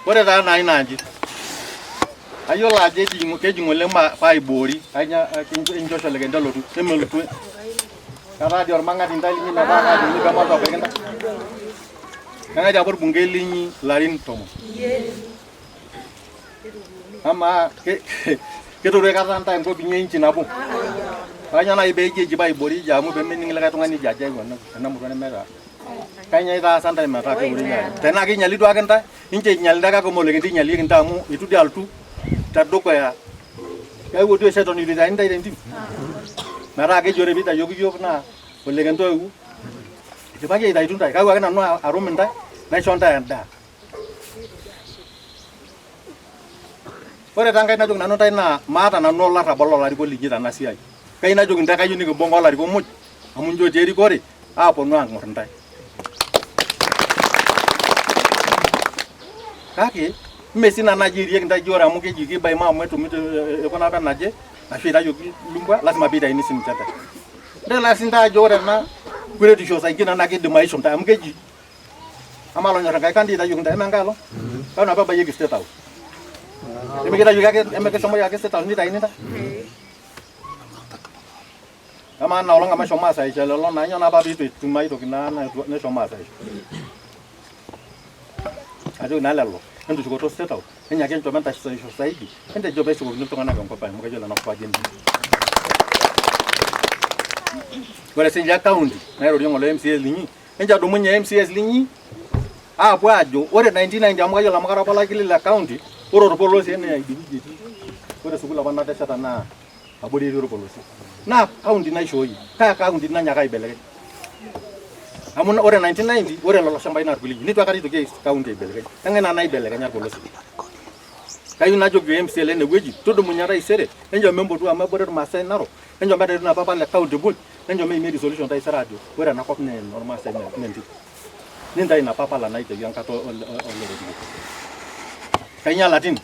ore taa nai naji ayiolo ajo keji ng'ole paibori anya injosho lekenda lotu nemelutu kata di ormang'ati ntai linyi metaa kaji ni pemoto pekinda nang'ai apa orbungei linyi larin tomon ama ketore kata ntai enkop inyi inchi nabo kanya nai peeji paibori jamu pemening likae tung'ani jaje ena murua nemeeta kanya itaasa ntai metaa keuri nai tenaa kinyali duo ake ntai inche inyalita kake molekinti inyalieki ntai amu itu dii altu tadukuya kayeuo duo esetoni itu itai ntai tentim metaa kejore piitayoki yiok naa olekento ewu idipaki aitaitu ntai kayeuo ake nanu arum ntai naisho ntai endaa ore tankai najoki nanu ntai naa maata nanu olarrabal olarikok linyi tena siai kai najoki ntai kayieu nikimbung'a olarikok muj amu njo etii erikore aaponu aang'orr ntai kake mmesi ina naji irieki ntai ore amu keji kibai maamu etumito ekuna apa naje ashu itayoki lumbwa lazima piitaini sininche ntai ndela sinta ajo ore ena kuretisho saingine naa kidim aisho ntai amu keji ama lonyorr enkai kandi itayoki ntai menkai alo kauna apa bayieki state house emekitayoki ake emekishomoki ake state house nitaini ntai ama na olong amashomo asaisho lelo naa nyoo napa piitu etum aitoki naa neshomo asaisho ajoki naa lelo entushukoto state house enyaki enchom entasisho saidi entejo peeshukokini iltung'anak enkop amu keyiolo enakop ajo entim ore siinche county nairorie ng'ole MCAs linyi enche adumunye MCAs linyi aapuo ajo ore 1990 amu kayiolo amu katapalaki le county ore orpolosie naa idipi ore sukuul apa natesheta naa abori etii orpolosie naa county naishooyie kaa county nanyaka aibelekeny amu ore 1990 ore lelo shambai naa irkulie nitu akata itoki county aibelekeny eng'ae naa naibelekenya irpolosie kayieu najoki MCA ene wueji tudumunye taisere enjo membotu amu ebore irmaasai Narok enjo metetu ina papa le county board enjo meimie resolution taisere ajo ore enakop naa enormaasai mentim nintai ina papa la naiteki enkata olorikito kainyala tine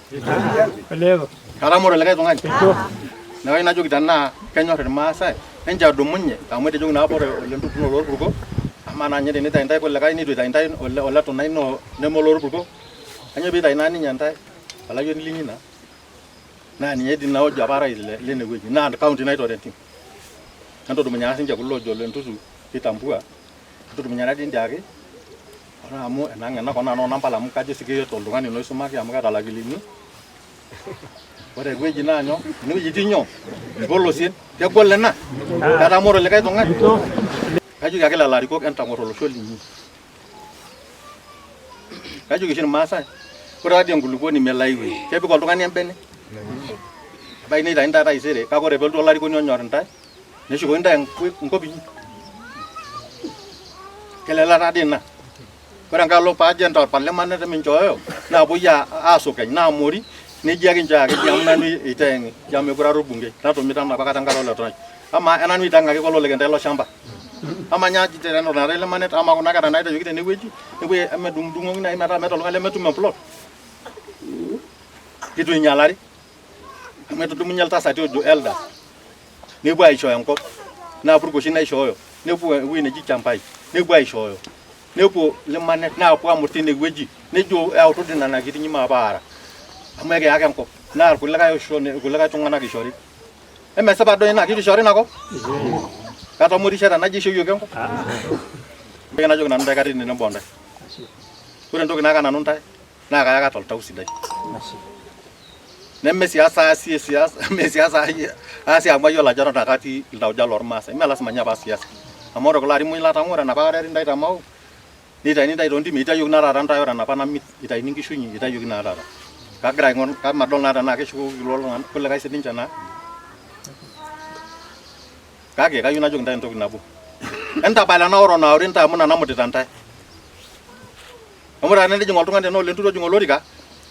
karamore likae tung'ani neeku najoki tenaa kenyorr irmaasai enjo adumunye amu etejoki naa apa ore olentutunoto orpurko ama naa nye tenitai ntai kulikae nitu itai ntai oletunai neme olorpurko kanyoo piitai naa ninye ntai olayioni linyi naa ninye dii naojo apa rais lene wueji naa county naitore entim entudumunye ake sinche kulo ojo Lentutu Kitambua entudumunye natii ndiake amu enang'ena kona nampala amu kajo sikiret oltung'ani loisumaki amu keeta lakilini ore ewueji naa nyoo enewueji etii nyoo irpolosien kegol ena ketamoro likae tung'ani kajoki ake lelo arikok entang'orr olosho linyi kajoki oshi irmaasai ore taadii enkulupuoni melaiwe kepik oltung'ani embene ebaiki neitai ntai taisere kake ore peelotu olarikoni onyorr ntai neshukoki ntai enkop inyi kelelek taadii ina ore enkae alo paagenta orparliament minchooyo naapuoi aasukeny naamori neji ake nche ake amu nanu eiteng'i amu mekure ara orbungei natumito enapa kata enkata oletonai ama enanu eitang'aki kulo lekentai lo shamba ama nyaji tenenare ele manet ama kuna kera naitayoki tenewueji nepuo emedung'dung'oki nai metaa meeta oltung'ani lemetum emplot kitu inyalari amu etudumunye iltasati ojo elders nepuo aishooyo enkop naa purkoshi naishooyo nepuo ewueji neji Chambai nepuo aishooyo nepuo limanet naapuo amut tine wueji nejo eutu dii nena kitinyi maapaara amu ekiyaka enkop naa irkulikae tung'anak ishori emesipa doi ina kitu ishori inakop katamorisheta naji ishooyioki enkop najoki nanu ntai katii tenebo ntai ore entoki nayaka nanu ntai naa kayaka toltau sidai neme siasa aasie amu ayiolo ajo eton akatii iltauja lormaasai mee lasima ninye apa siasa amu ore kulo arin latang'o ore enapa kata etii ntai Tamau nitaini ntai tontimi itayoki naa taata ntai ore enapa namit itaini nkishuinyi itayoki naa taata kagira aing'or kamadol naa tenaa keshukoki kulo tung'anak kulikae sininche naa kake kayieu najoki ntai entoki nabo entapal ena oro naori ntai amu nanamutita ntai amu taata enijing oltung'ani tenaa Olentutu ojing olorika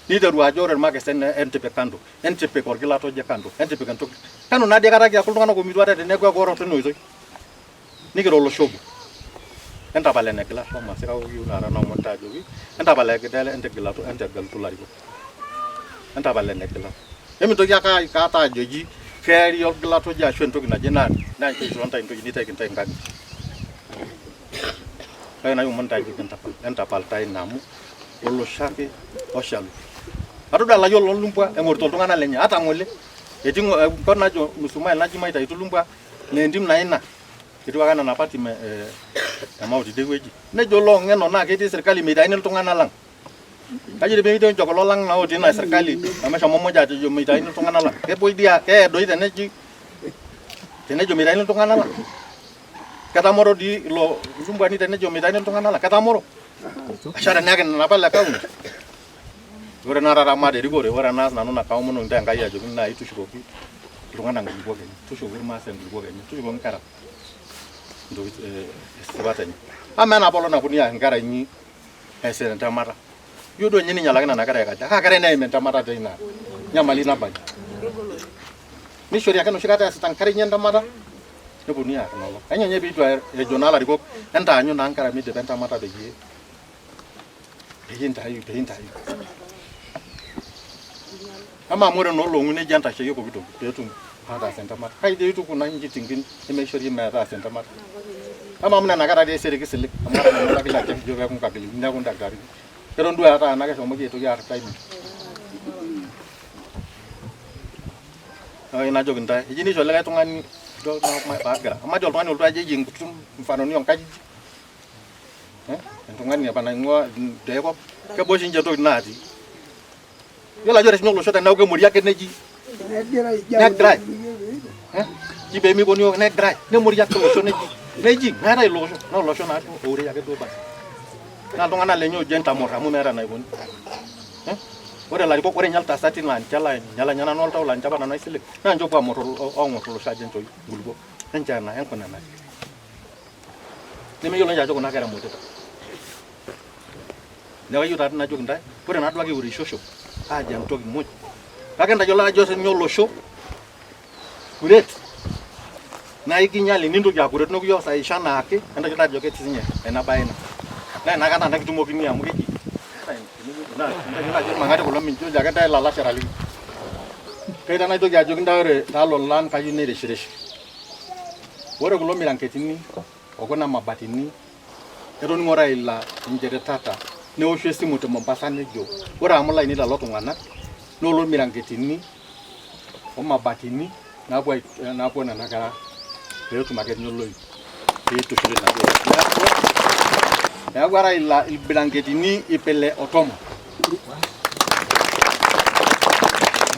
niteru ajo ore irmakesen entipik kando entipik orgilato oje kando entipik entoki kanu nadii kata kiaku iltung'anak omitu ate teneeku ekuoro tine oitoi nikiro olosho obo entapal enegila shomo sikayieu taata naomon ntai ajoki entapal entegilatu larikok entapal enegila emintoki ake kata ajoji keeri orgilato oje ashu entoki naje naa keishoo ntai entoki niteki ntai nkang'i kake naomon ntai ajoki entapal tai namu olosho ake oshal. Atodua yiolo lumbwa eng'orito iltung'anak lenye ata ng'ole etii enkop najo Musumail naji maitaitu lumbwa lentim naa ina etiu ake nena pati emauti tidie nejo loong'eno naa ketii serkali meitaini iltung'anak lang. Kaji pee ejo kulo lang naa otii ina serkali omeshomo moja atejo meitaini iltung'anak lang. Kepuoi dia keedoi tenejo meitaini iltung'anak lang. Ketamoro dii ilo lumbwani tenejo meitaini iltung'anak lang. Ketamoro. Ashara neake nena pala kaunti. Ore naa taata maata erikore, ore enaas nanu naa kaomon ntae Enkai ajoki naai tushukoki iltung'anak inkulupuok enye, tushukoki irmaasai inkulupuok enye, tushukoki inkera isipat enye. Amaa ena polo napwoni aar inkera inyi eesita entemata. Ijo duo ninye ninyalaki nena kera aikaja, kaa kerai neim entemata teina nyamali nabaiki. Nishori ake enoshi kata eesita inkera inyi entemata nepwonunui aar ina olong. Kanyoo ninye piitu ejo naa ilarikok entaanyu naa inkera midipa entemata peyie intayu. Ama ore nolong'u neji entasheyie pooki toki peetum ataas entemata. Kai dii eituku naa nkitingin nemeishori metaas entemata. Ama amu nena kera taisere kisilig amu ore nena kera ake ijo peeku nkabilini neeku indakitarini. Eton duo eeta ena keshomoki aitoki aar timing. Neeku najoki ntae eji nisho likae tung'ani paagira. Amajo oltung'ani olotu ajo eji mfanoni oonkajijik. Oltung'ani apa naing'ua tiaikop kebau oshi ninche ntokitin natii. Yiolo ajo ore sinye olosho teneeku kemori ake neji negirai. Ji peemepwonu yiok negirai nemori ake olosho neji meetai ilo osho naa olosho naa oure ake duo basi. Naa iltung'anak lenye oojo entamorr amu meeta enaikoni. Ore ilarikok ore ninye iltasati naa ninche nanu oltau laa ninche apa nanu aisilig naa ninche oopuo aang'orr olosho ajo enchoi inkulupuok. Ninche ena enkunenare. Nemeyiolo ninche ajo kuna kera emutita. Neeku ayieu taata najoki ntae ore naa duake eurishosho aajo entoki muj. Kake ntayiolo ajo sinye olosho kuret naa ikinyali nintoki akuret neeku iyiok saisho anaake entayiolo ajo ketii sinye ena baye ina. Naa inakata naa kitumokini amu keji entayiolo ajo mang'ati kulo mincho ake ntae ilalashera linyi. Kayieu naitoki ajoki ntae ore taalolan kayieu nirishirish. Ore kulo miranketini okuna mabatini etoning'o Raila incheretata neoshu esimu te Mombasa nejo ore amu ilainei lelo tung'anak noolo irmiranketini omabatini naapuo nena kera peetum ake ninye oloip peitushuli naduo. Neeku Raila irmiranketini ipile otomon.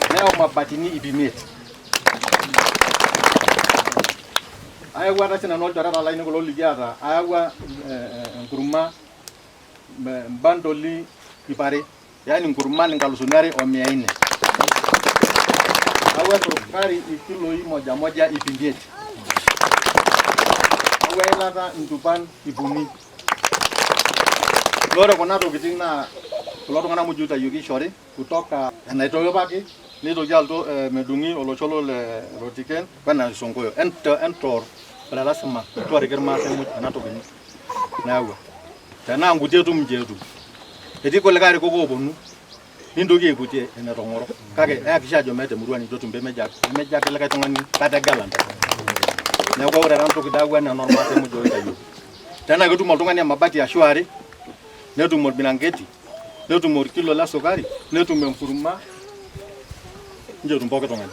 Neyau mabatini 500. Ayawua taa sinanu olchoreta lai kulo likiata ayawua enkurma mbandoli 200 yaani nkurma 2,400. Ayawua sukari kiloi moja 500. Ayawua eilata ntupan 10. Ore kuna tokitin naa kulo tung'anak muj oitayioki ishori kutoka enaitooyopaki neitoki alotu medung'i olosho le Rotiken wena Sonkoyo entorr ore lasima torriki irmaasai muj ena toki neyawua. Tenaa nkuti etum nche etum. Etii kulikae arikok oopwonu nintoki aiputie enetong'oro. Kake eyakikisha ajo meeta emurua nitu etum peemejo ake likae tung'ani kategela ntae. Neeku ore ena toki nayawua naa enormaasai muj oitayioki. Tenaa ketum oltung'ani emabati ashu are netum ormiranketi netum orkilo le sukari netum enkurma ninche etum pooki tung'ani.